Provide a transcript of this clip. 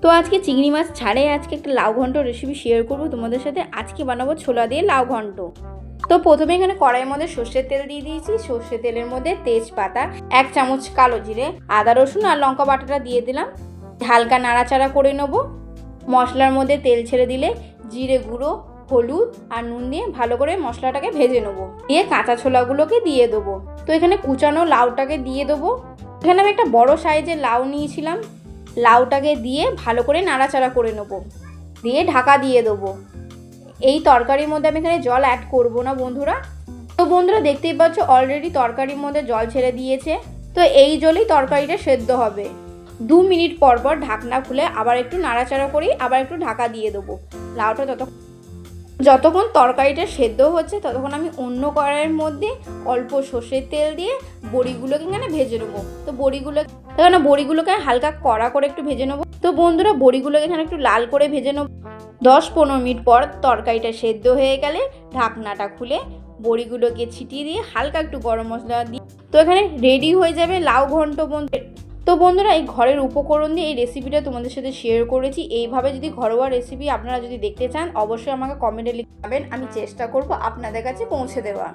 তো আজকে চিংড়ি মাছ ছাড়াই আজকে একটা লাউ ঘন্ট রেসিপি শেয়ার করবো তোমাদের সাথে। আজকে বানাবো ছোলা দিয়ে লাউ ঘন্ট। তো প্রথমে এখানে কড়াইয়ের মধ্যে সর্ষের তেল দিয়ে দিয়েছি। সর্ষের তেলের মধ্যে তেজপাতা, 1 চামচ কালো জিরে, আদা রসুন আর লঙ্কা বাটাটা দিয়ে দিলাম। হালকা নাড়াচাড়া করে নেবো। মশলার মধ্যে তেল ছেড়ে দিলে জিরে গুঁড়ো, হলুদ আর নুন দিয়ে ভালো করে মশলাটাকে ভেজে নেবো। দিয়ে কাঁচা ছোলাগুলোকে দিয়ে দেবো। তো এখানে কুচানো লাউটাকে দিয়ে দেবো। এখানে আমি একটা বড় সাইজের লাউ নিয়েছিলাম। লাউটাকে দিয়ে ভালো করে নাড়াচাড়া করে নেবো, দিয়ে ঢাকা দিয়ে দেবো। এই তরকারির মধ্যে আমি এখানে জল অ্যাড করব না বন্ধুরা। তো বন্ধুরা দেখতেই পাচ্ছ অলরেডি তরকারির মধ্যে জল ছেড়ে দিয়েছে। তো এই জলেই তরকারিটা সেদ্ধ হবে। 2 মিনিট পর পর ঢাকনা খুলে আবার একটু নাড়াচাড়া করি, আবার একটু ঢাকা দিয়ে দেবো। লাউটা যতক্ষণ তরকারিটা সেদ্ধ হচ্ছে ততক্ষণ আমি অন্য কড়াইয়ের মধ্যে অল্প সর্ষের তেল দিয়ে বড়িগুলোকে এখানে ভেজে নেবো। তো বড়িগুলোকে হালকা কড়া করে একটু ভেজে নেবো। তো বন্ধুরা বড়িগুলোকে এখানে একটু লাল করে ভেজে নেবো। 10-15 মিনিট পর তরকারিটা সেদ্ধ হয়ে গেলে ঢাকনাটা খুলে বড়িগুলোকে ছিটিয়ে দিয়ে হালকা একটু গরম মশলা দিয়ে তো এখানে রেডি হয়ে যাবে লাউ ঘন্ট। তো বন্ধুরা এই ঘরের উপকরণ দিয়ে এই রেসিপিটা তোমাদের সাথে শেয়ার করেছি। এইভাবে যদি ঘরোয়া রেসিপি আপনারা যদি দেখতে চান অবশ্যই আমাকে কমেন্টে লিখে যাবেন, আমি চেষ্টা করব আপনাদের কাছে পৌঁছে দেওয়া।